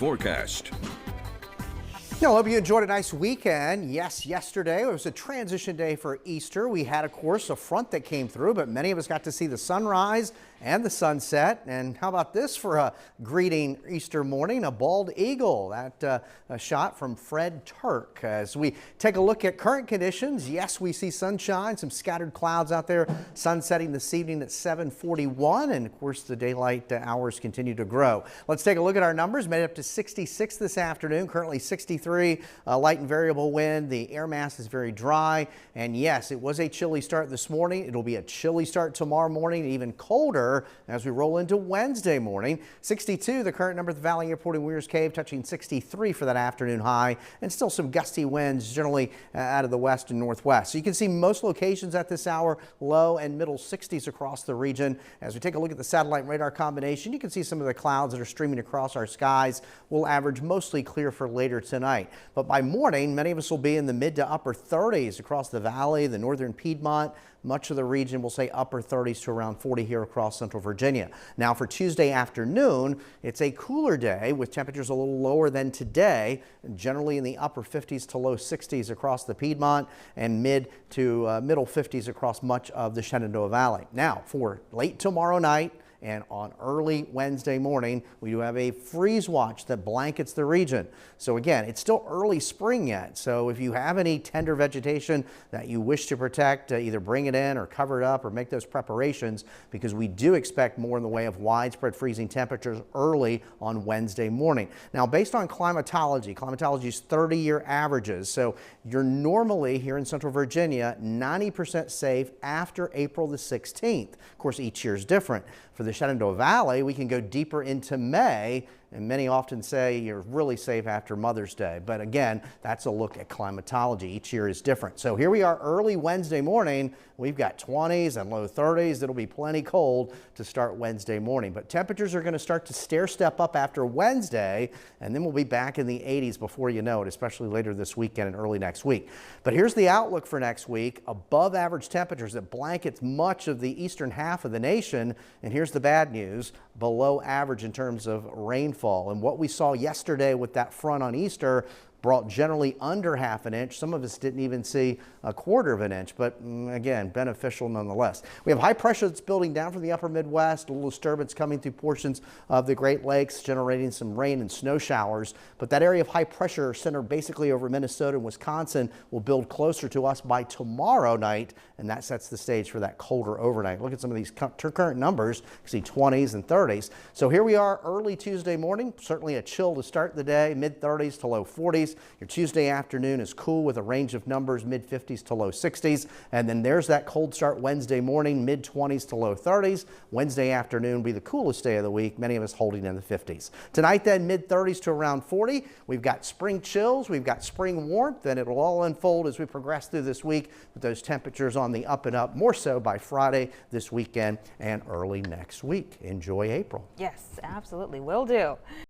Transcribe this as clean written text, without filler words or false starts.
Forecast. I hope you enjoyed a nice weekend. Yes, yesterday was a transition day for Easter. We had, of course, a front that came through, but many of us got to see the sunrise and the sunset. And how about this for a greeting Easter morning? A bald eagle. That a shot from Fred Turk. As we take a look at current conditions, yes, we see sunshine, some scattered clouds out there. Sun setting this evening at 7:41, and of course the daylight hours continue to grow. Let's take a look at our numbers. Made it up to 66 this afternoon. Currently 63. Light and variable wind. The air mass is very dry, and yes, it was a chilly start this morning. It'll be a chilly start tomorrow morning, even colder as we roll into Wednesday morning. 62 the current number at the Valley Airport in Weir's Cave, touching 63 for that afternoon high, and still some gusty winds generally out of the west and northwest. So you can see most locations at this hour low and middle 60s across the region. As we take a look at the satellite radar combination, you can see some of the clouds that are streaming across our skies. Will average mostly clear for later tonight. But by morning, many of us will be in the mid to upper 30s across the valley, the northern Piedmont. Much of the region will say upper 30s to around 40 here across central Virginia. Now for Tuesday afternoon, it's a cooler day with temperatures a little lower than today, generally in the upper 50s to low 60s across the Piedmont and mid to middle 50s across much of the Shenandoah Valley. Now for late tomorrow night, and on early Wednesday morning, we do have a freeze watch that blankets the region. So again, it's still early spring yet. So if you have any tender vegetation that you wish to protect, either bring it in or cover it up or make those preparations, because we do expect more in the way of widespread freezing temperatures early on Wednesday morning. Now, based on climatology's 30-year averages, so you're normally here in central Virginia 90% safe after April the 16th. Of course, each year is different. For the Shenandoah Valley, we can go deeper into May, and many often say you're really safe after Mother's Day. But again, that's a look at climatology. Each year is different. So here we are early Wednesday morning. We've got 20s and low 30s. It'll be plenty cold to start Wednesday morning. But temperatures are going to start to stair step up after Wednesday, and then we'll be back in the 80s before you know it, especially later this weekend and early next week. But here's the outlook for next week. Above average temperatures that blankets much of the eastern half of the nation. And here's the bad news, below average in terms of rainfall. And what we saw yesterday with that front on Easter brought generally under half an inch. Some of us didn't even see a quarter of an inch, but again, beneficial nonetheless. We have high pressure that's building down from the upper Midwest, a little disturbance coming through portions of the Great Lakes, generating some rain and snow showers. But that area of high pressure centered basically over Minnesota and Wisconsin will build closer to us by tomorrow night, and that sets the stage for that colder overnight. Look at some of these current numbers. You see 20s and 30s. So here we are early Tuesday morning, certainly a chill to start the day, mid 30s to low 40s. Your Tuesday afternoon is cool with a range of numbers, mid 50s to low 60s. And then there's that cold start Wednesday morning, mid 20s to low 30s. Wednesday afternoon will be the coolest day of the week, many of us holding in the 50s. Tonight then, mid 30s to around 40. We've got spring chills, we've got spring warmth, and it'll all unfold as we progress through this week with those temperatures on the up and up, more so by Friday this weekend and early next week. Enjoy April. Yes, absolutely, will do.